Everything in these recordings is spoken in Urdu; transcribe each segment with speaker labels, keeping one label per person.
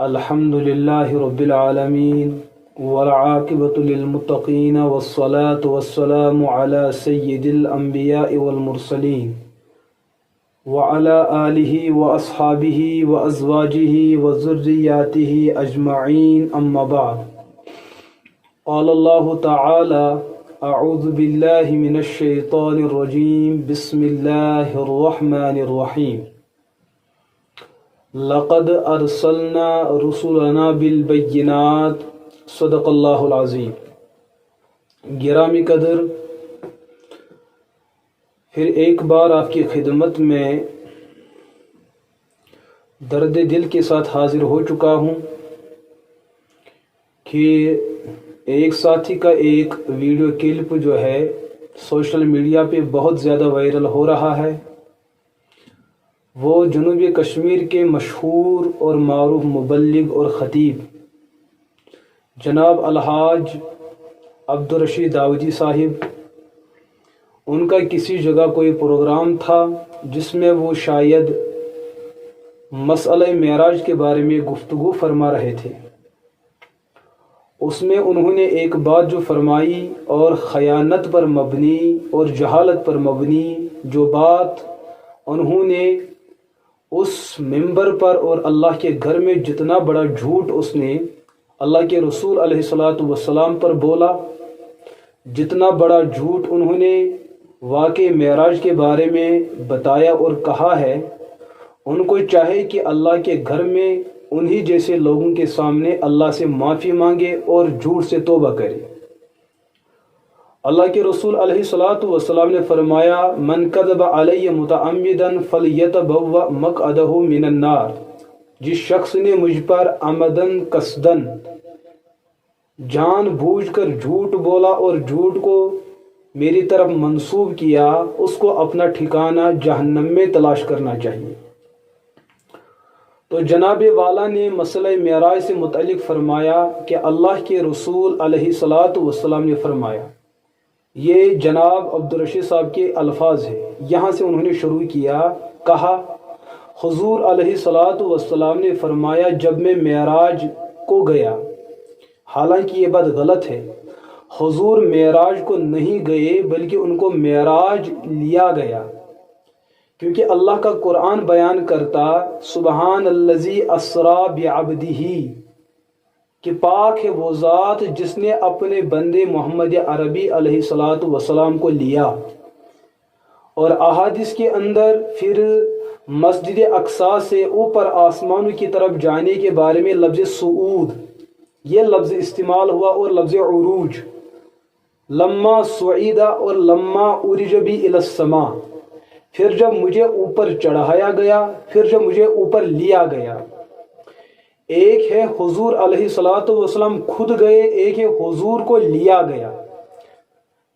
Speaker 1: الحمد لله رب العالمين والعاقبة للمتقين والصلاة والسلام على سيد الأنبياء والمرسلين وعلى آله وأصحابه وأزواجه وذرياته أجمعين أما بعد. قال الله تعالى: أعوذ بالله من الشيطان الرجيم، بسم الله الرحمن الرحيم. لقد ارسلنا رسولنا بالبینات، صدق اللہ العظیم. گرامی قدر، پھر ایک بار آپ کی خدمت میں درد دل کے ساتھ حاضر ہو چکا ہوں کہ ایک ساتھی کا ایک ویڈیو کلپ جو ہے سوشل میڈیا پہ بہت زیادہ وائرل ہو رہا ہے. وہ جنوبی کشمیر کے مشہور اور معروف مبلغ اور خطیب جناب الحاج عبدالرشید داودی صاحب، ان کا کسی جگہ کوئی پروگرام تھا جس میں وہ شاید مسئلہ معراج کے بارے میں گفتگو فرما رہے تھے. اس میں انہوں نے ایک بات جو فرمائی اور خیانت پر مبنی اور جہالت پر مبنی جو بات انہوں نے اس ممبر پر اور اللہ کے گھر میں جتنا بڑا جھوٹ اس نے اللہ کے رسول علیہ الصلاۃ والسلام پر بولا، جتنا بڑا جھوٹ انہوں نے واقع معراج کے بارے میں بتایا اور کہا ہے، ان کو چاہے کہ اللہ کے گھر میں انہی جیسے لوگوں کے سامنے اللہ سے معافی مانگے اور جھوٹ سے توبہ کرے. اللہ کے رسول علیہ الصلاۃ والسلام نے فرمایا: من کذب علی متعمدا فلیتبوأ مقعدہ من النار. جس شخص نے مجھ پر عمدن قصدن جان بوجھ کر جھوٹ بولا اور جھوٹ کو میری طرف منسوب کیا، اس کو اپنا ٹھکانہ جہنم میں تلاش کرنا چاہیے. تو جناب والا نے مسئلہ معراج سے متعلق فرمایا کہ اللہ کے رسول علیہ الصلاۃ والسلام نے فرمایا. یہ جناب عبدالرشید صاحب کے الفاظ ہیں. یہاں سے انہوں نے شروع کیا، کہا حضور علیہ الصلاۃ والسلام نے فرمایا جب میں معراج کو گیا. حالانکہ یہ بات غلط ہے، حضور معراج کو نہیں گئے بلکہ ان کو معراج لیا گیا، کیونکہ اللہ کا قرآن بیان کرتا سبحان الذی اسریٰ بعبدہ کہ پاک ہے وہ ذات جس نے اپنے بندے محمد عربی علیہ الصلاۃ والسلام کو لیا. اور احادیث کے اندر پھر مسجد اقصی سے اوپر آسمانوں کی طرف جانے کے بارے میں لفظ صعود یہ لفظ استعمال ہوا اور لفظ عروج، لما صعیدہ اور لما عرج بی الی السماء. پھر جب مجھے اوپر چڑھایا گیا، پھر جب مجھے اوپر لیا گیا. ایک ہے حضور علیہ الصلاۃ والسلام خود گئے، ایک ہے حضور کو لیا گیا.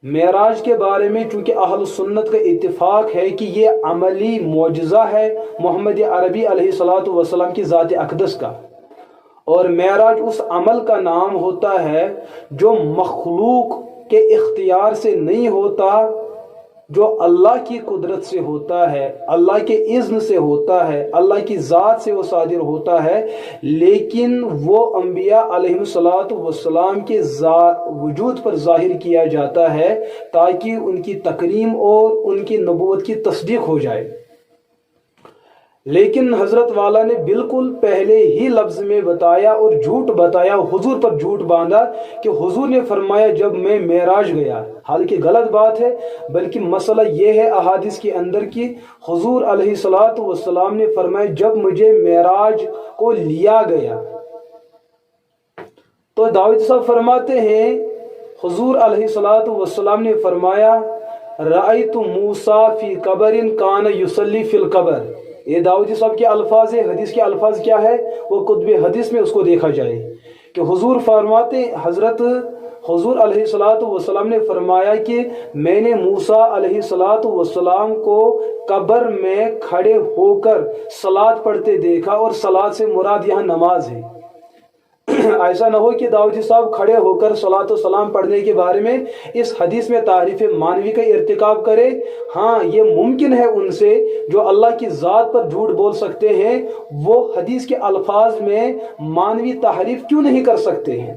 Speaker 1: معراج کے بارے میں چونکہ اہل سنت کا اتفاق ہے کہ یہ عملی معجزہ ہے محمد عربی علیہ الصلاۃ والسلام کی ذات اقدس کا، اور معراج اس عمل کا نام ہوتا ہے جو مخلوق کے اختیار سے نہیں ہوتا، جو اللہ کی قدرت سے ہوتا ہے، اللہ کے اذن سے ہوتا ہے، اللہ کی ذات سے وہ صادر ہوتا ہے. لیکن وہ انبیاء علیہ الصلاۃ والسلام کے وجود پر ظاہر کیا جاتا ہے تاکہ ان کی تکریم اور ان کی نبوت کی تصدیق ہو جائے. لیکن حضرت والا نے بالکل پہلے ہی لفظ میں بتایا اور جھوٹ بتایا، حضور پر جھوٹ باندھا کہ حضور نے فرمایا جب میں معراج گیا. حالانکہ غلط بات ہے، بلکہ مسئلہ یہ ہے احادیث کے اندر کہ حضور علیہ الصلاۃ والسلام نے فرمایا جب مجھے معراج کو لیا گیا. تو داؤد صاحب فرماتے ہیں حضور علیہ الصلاۃ والسلام نے فرمایا رأیت موسیٰ فی قبر کان یصلی فی القبر. یہ داؤدی صاحب کے الفاظ ہے. حدیث کے الفاظ کیا ہے وہ کتب حدیث میں اس کو دیکھا جائے کہ حضور فرماتے حضرت حضور علیہ الصلاۃ والسلام نے فرمایا کہ میں نے موسیٰ علیہ الصلاۃ والسلام کو قبر میں کھڑے ہو کر صلاۃ پڑھتے دیکھا، اور صلاۃ سے مراد یہاں نماز ہے. ایسا نہ ہو کہ داؤدی صاحب کھڑے ہو کر صلاۃ و سلام پڑھنے کے بارے میں اس حدیث میں تعریف مانوی کا ارتکاب کرے۔ ہاں یہ ممکن ہے ان سے جو اللہ کی ذات پر جھوٹ بول سکتے ہیں، وہ حدیث کے الفاظ میں مانوی تحریف کیوں نہیں کر سکتے ہیں؟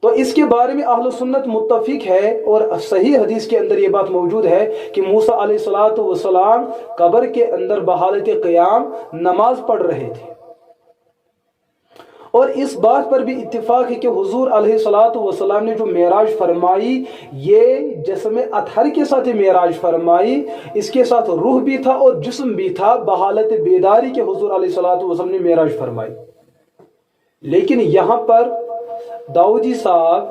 Speaker 1: تو اس کے بارے میں اہل سنت متفق ہے، اور صحیح حدیث کے اندر یہ بات موجود ہے کہ موسیٰ علیہ الصلوۃ والسلام قبر کے اندر بحالت قیام نماز پڑھ رہے تھے، اور اس بات پر بھی اتفاق ہے کہ حضور علیہ الصلوۃ والسلام نے جو معراج فرمائی، یہ جسم اطہر کے ساتھ معراج فرمائی، اس کے ساتھ روح بھی تھا اور جسم بھی تھا، بحالت بیداری کے حضور علیہ الصلوۃ والسلام نے معراج فرمائی۔ لیکن یہاں پر داؤدی صاحب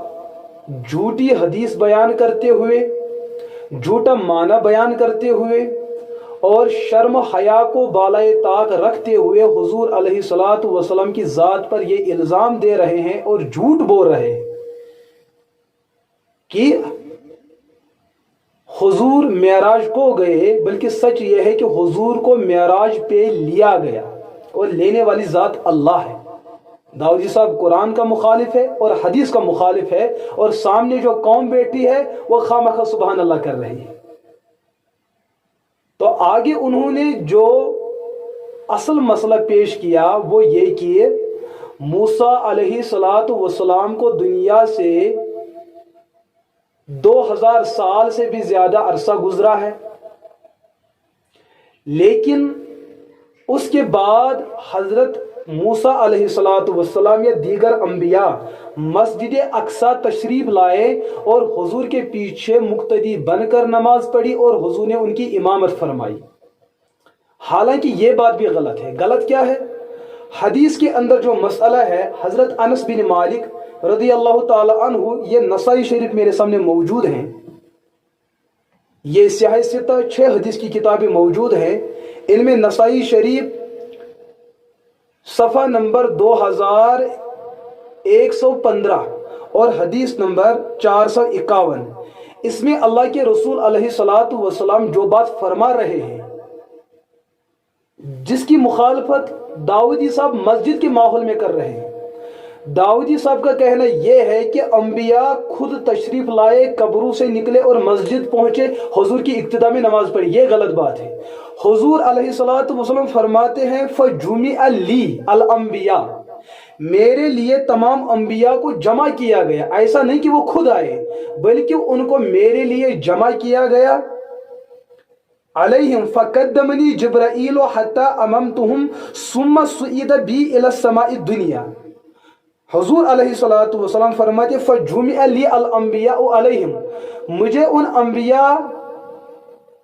Speaker 1: جھوٹی حدیث بیان کرتے ہوئے، جھوٹا معنی بیان کرتے ہوئے، اور شرم و حیا کو بالائے طاق رکھتے ہوئے حضور علیہ الصلوۃ والسلام کی ذات پر یہ الزام دے رہے ہیں اور جھوٹ بول رہے ہیں کہ حضور معراج کو گئے، بلکہ سچ یہ ہے کہ حضور کو معراج پہ لیا گیا، اور لینے والی ذات اللہ ہے۔ داؤدی صاحب قرآن کا مخالف ہے اور حدیث کا مخالف ہے، اور سامنے جو قوم بیٹھی ہے وہ خامخواہ سبحان اللہ کر رہی ہے۔ تو آگے انہوں نے جو اصل مسئلہ پیش کیا وہ یہ کہ موسیٰ علیہ الصلوۃ والسلام کو دنیا سے 2000 سال سے بھی زیادہ عرصہ گزرا ہے، لیکن اس کے بعد حضرت موسیٰ علیہ الصلوۃ والسلام یا دیگر انبیاء مسجد اقصی تشریف لائے اور حضور کے پیچھے مقتدی بن کر نماز پڑھی، اور حضور نے ان کی امامت فرمائی۔ حالانکہ یہ بات بھی غلط ہے۔ غلط کیا ہے؟ حدیث کے اندر جو مسئلہ ہے، حضرت انس بن مالک رضی اللہ تعالی عنہ، یہ نسائی شریف میرے سامنے موجود ہیں، یہ سیاہ ستہ 6 حدیث کی کتابیں موجود ہیں، ان میں نسائی شریف صفحہ نمبر 2115 اور حدیث نمبر 451، اس میں اللہ کے رسول علیہ الصلوۃ والسلام جو بات فرما رہے ہیں، جس کی مخالفت داؤدی صاحب مسجد کے ماحول میں کر رہے ہیں۔ داؤدی صاحب کا کہنا یہ ہے کہ انبیاء خود تشریف لائے، قبروں سے نکلے اور مسجد پہنچے، حضور کی اقتداء میں نماز پڑھی، یہ غلط بات ہے۔ حضور علیہ الصلوۃ والسلام فرماتے ہیں فَجُمِعَ لِي الْأَنْبِيَاء، میرے لیے تمام انبیاء کو جمع کیا گیا۔ ایسا نہیں کہ وہ خود آئے، بلکہ ان کو میرے لیے جمع کیا گیا۔ علیہم فقدمنی جبرائیل حتی اممتہم ثم صعد بی الی السماء الدنیا۔ حضور علیہ الصلوۃ والسلام فرماتے فجمع لی الانبیاء علیہم، مجھے ان انبیاء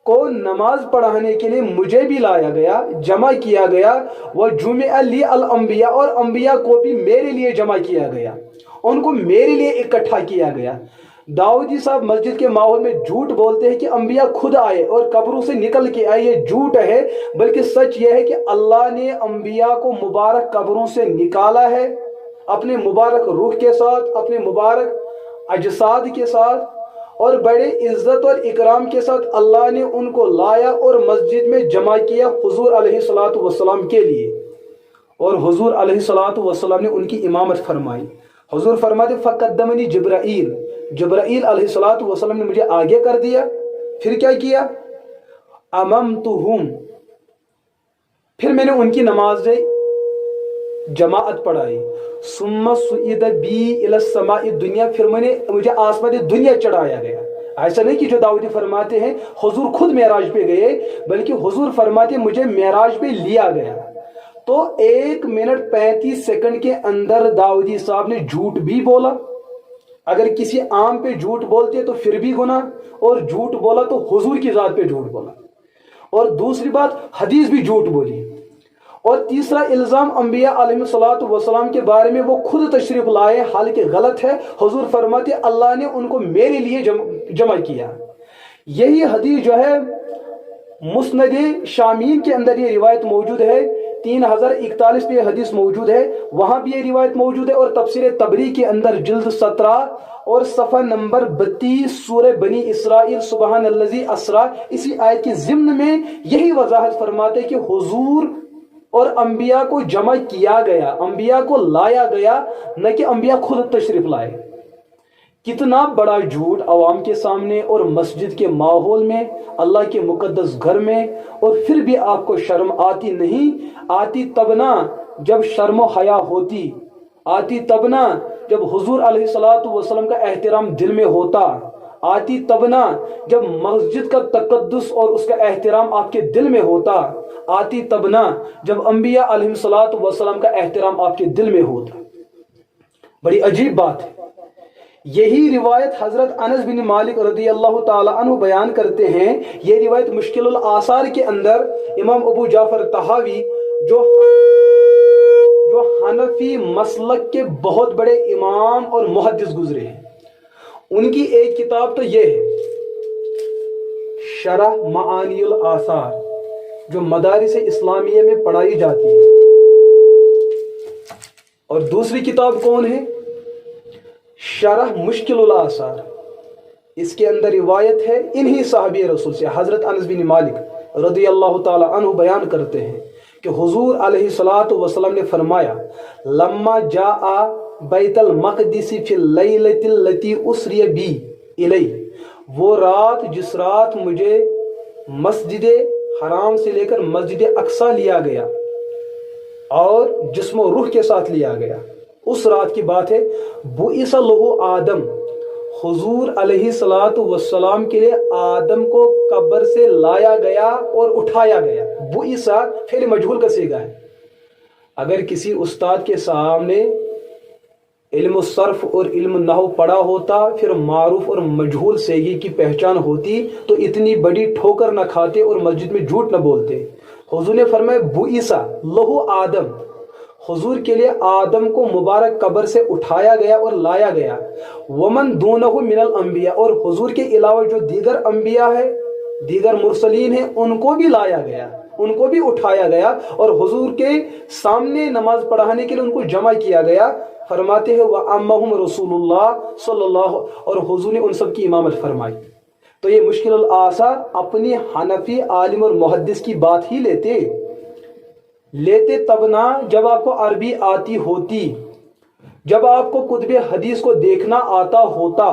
Speaker 1: کو نماز پڑھانے کے لیے مجھے بھی لایا گیا، جمع کیا گیا، وجمع لی الانبیاء، اور انبیاء کو بھی میرے لیے جمع کیا گیا، ان کو میرے لیے اکٹھا کیا گیا۔ داؤدی صاحب مسجد کے ماحول میں جھوٹ بولتے ہیں کہ انبیاء خود آئے اور قبروں سے نکل کے آئے، یہ جھوٹ ہے، بلکہ سچ یہ ہے کہ اللہ نے انبیاء کو مبارک قبروں سے نکالا ہے، اپنے مبارک روح کے ساتھ، اپنے مبارک اجساد کے ساتھ، اور بڑے عزت اور اکرام کے ساتھ اللہ نے ان کو لایا اور مسجد میں جمع کیا حضور علیہ الصلوۃ والسلام کے لیے، اور حضور علیہ الصلوۃ والسلام نے ان کی امامت فرمائی۔ حضور فرماتے فقدمنی جبرائیل، جبرائیل علیہ الصلوۃ والسلام نے مجھے آگے کر دیا، پھر کیا کیا؟ اممتہم، پھر میں نے ان کی نماز جماعت پڑھائی، ثم صعد بی الی السماء الدنیا، پھر مجھے آسمان دنیا چڑھایا گیا۔ ایسا نہیں کہ جو داؤدی فرماتے ہیں حضور خود معراج پہ گئے، بلکہ حضور فرماتے مجھے معراج پہ لیا گیا۔ تو 1 منٹ 35 سیکنڈ کے اندر داؤدی صاحب نے جھوٹ بھی بولا۔ اگر کسی عام پہ جھوٹ بولتے تو پھر بھی گناہ، اور جھوٹ بولا تو حضور کی ذات پہ جھوٹ بولا، اور دوسری بات حدیث بھی جھوٹ بولی، اور تیسرا الزام انبیاء علیہ الصلوۃ والسلام کے بارے میں وہ خود تشریف لائے، حالانکہ غلط ہے۔ حضور فرماتے اللہ نے ان کو میرے لیے جمع کیا۔ یہی حدیث جو ہے مسند شامین کے اندر یہ روایت موجود ہے، 3041 پہ یہ حدیث موجود ہے، وہاں بھی یہ روایت موجود ہے، اور تفسیر تبری کے اندر جلد 17 اور صفحہ نمبر 32 سورہ بنی اسرائیل سبحان الذی اسریٰ، اسی آیت کی ضمن میں یہی وضاحت فرماتے کہ حضور اور انبیاء کو جمع کیا گیا، انبیاء کو لایا گیا، نہ کہ انبیاء خود تشریف لائے۔ کتنا بڑا جھوٹ عوام کے سامنے اور مسجد کے ماحول میں، اللہ کے مقدس گھر میں، اور پھر بھی آپ کو شرم آتی نہیں۔ آتی تب نہ جب شرم و حیا ہوتی، آتی تب نہ جب حضور علیہ الصلوۃ والسلام کا احترام دل میں ہوتا، آتی تب نہ جب مسجد کا تقدس اور اس کا احترام آپ کے دل میں ہوتا، آتی تب نہ جب انبیاء علیہ الصلوۃ والسلام کا احترام آپ کے دل میں ہوتا۔ بڑی عجیب بات ہے۔ یہی روایت حضرت انس بن مالک رضی اللہ تعالی عنہ بیان کرتے ہیں۔ یہ روایت مشکل الآثار کے اندر امام ابو جعفر طحاوی جو حنفی مسلک کے بہت بڑے امام اور محدث گزرے ہیں، ان کی ایک کتاب تو یہ ہے شرح معانی الآثار، جو مدارس اسلامیہ میں پڑھائی جاتی ہے، اور دوسری کتاب کون ہے؟ شرح مشکل الآثار۔ اس کے اندر روایت ہے انہی صحابی رسول سے، حضرت انس بن مالک رضی اللہ تعالی عنہ بیان کرتے ہیں کہ حضور علیہ الصلوۃ والسلام نے فرمایا، لما جاء بیت المقدس فی اللیلۃ التی اسری بی الی، وہ رات جس رات مجھے مسجد حرام سے لے کر مسجد اقصی لیا گیا اور جسم و روح کے ساتھ لیا گیا، اس رات کی بات ہے، بعث لہ آدم، حضور علیہ الصلوۃ والسلام کے لیے آدم کو قبر سے لایا گیا اور اٹھایا گیا۔ بعث فعل مجہول کا صیغہ ہے۔ اگر کسی استاد کے سامنے علم الصرف اور علم نحو پڑھا ہوتا، پھر معروف اور مجہول صیغے کی پہچان ہوتی، تو اتنی بڑی ٹھوکر نہ کھاتے اور مسجد میں جھوٹ نہ بولتے۔ حضور نے فرمایا بعث لہ آدم، حضور کے لیے آدم کو مبارک قبر سے اٹھایا گیا اور لایا گیا، ومن دونہ من الانبیاء، اور حضور کے علاوہ جو دیگر انبیاء ہے، دیگر مرسلین ہیں، ان کو بھی لایا گیا، ان کو بھی اٹھایا گیا، اور حضور کے سامنے نماز پڑھانے کے لیے ان کو جمع کیا گیا۔ فرماتے ہیں وَأَمَّهُمْ رسول اللہ صلی اللہ، اور حضور نے ان سب کی امامت فرمائی۔ تو یہ مشکل الآثار اپنی حنفی عالم اور محدث کی بات ہی لیتے تب نہ جب آپ کو عربی آتی ہوتی، جب آپ کو کتب حدیث کو دیکھنا آتا ہوتا،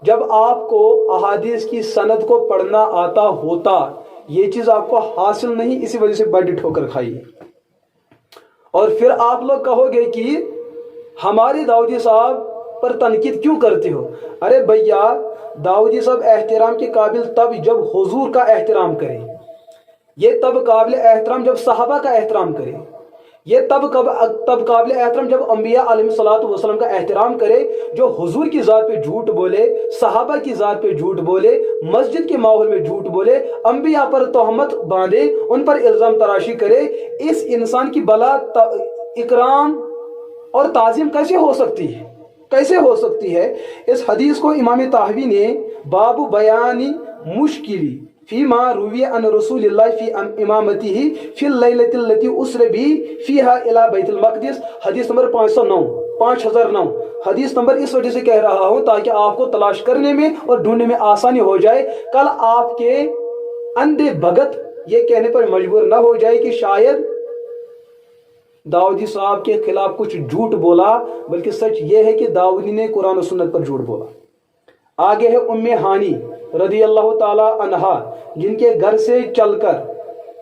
Speaker 1: جب آپ کو احادیث کی سند کو پڑھنا آتا ہوتا۔ یہ چیز آپ کو حاصل نہیں، اسی وجہ سے بڑی ٹھوکر کھائی۔ اور پھر آپ لوگ کہو گے کہ ہمارے داؤدی صاحب پر تنقید کیوں کرتے ہو؟ ارے بھیا، داؤدی صاحب احترام کے قابل تب جب حضور کا احترام کرے، یہ تب قابل احترام جب صحابہ کا احترام کرے، یہ تب قابل احترام جب انبیاء علیہ الصلوۃ والسلام کا احترام کرے۔ جو حضور کی ذات پہ جھوٹ بولے، صحابہ کی ذات پہ جھوٹ بولے، مسجد کے ماحول میں جھوٹ بولے، انبیاء پر تہمت باندھے، ان پر الزام تراشی کرے، اس انسان کی بلا اکرام اور تعظیم کیسے ہو سکتی ہے؟ کیسے ہو سکتی ہے؟ اس حدیث کو امام طحاوی نے باب بیانی مشکلی فیما روی عن رسول اللہ فی امامتہ فی اللیلۃ التی اسری بہ فیہا الی بیت المقدس، حدیث نمبر 5009 حدیث نمبر اس وجہ سے کہہ رہا ہوں تاکہ آپ کو تلاش کرنے میں اور ڈھونڈنے میں آسانی ہو جائے۔ کل آپ کے اندھے بھگت یہ کہنے پر مجبور نہ ہو جائے کہ شاید داؤدی صاحب کے خلاف کچھ جھوٹ بولا، بلکہ سچ یہ ہے کہ داؤدی نے قرآن و سنت پر جھوٹ بولا۔ آگے ہے ام ہانی رضی اللہ تعالی عنہا، جن کے گھر سے چل کر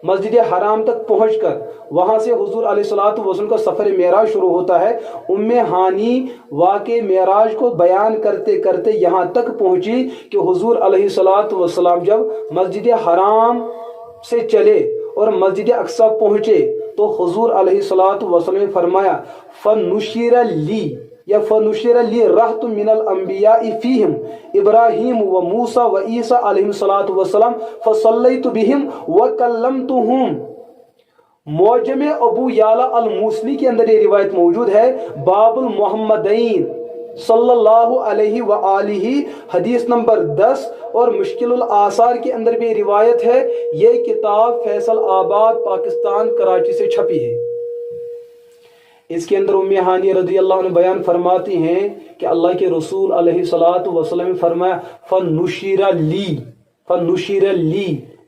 Speaker 1: مسجد حرام تک پہنچ کر وہاں سے حضور علیہ الصلوۃ والسلام کا سفر معراج شروع ہوتا ہے۔ ام ہانی واقع معراج کو بیان کرتے کرتے یہاں تک پہنچی کہ حضور علیہ الصلوۃ والسلام جب مسجد حرام سے چلے اور مسجد اقصی پہنچے تو حضور علیہ الصلوۃ والسلام نے فرمایا فنشر لی رہت من الانبیاء فیہم ابراہیم و موسیٰ و عیسیٰ علیہ الصلوۃ والسلام فصلیت بہم وکلمتہم۔ معجم ابو یعلا الموصلی کے اندر یہ روایت موجود ہے، باب المحمدین صلی اللہ علیہ وآلہ، حدیث نمبر 10، اور مشکل الآثار کے اندر بھی روایت ہے۔ یہ کتاب فیصل آباد پاکستان کراچی سے چھپی ہے۔ اس کے اندر ام ہانی رضی اللہ عنہ بیان فرماتی ہیں کہ اللہ کے رسول علیہ الصلوۃ والسلام نے فرمایا فنشر لی،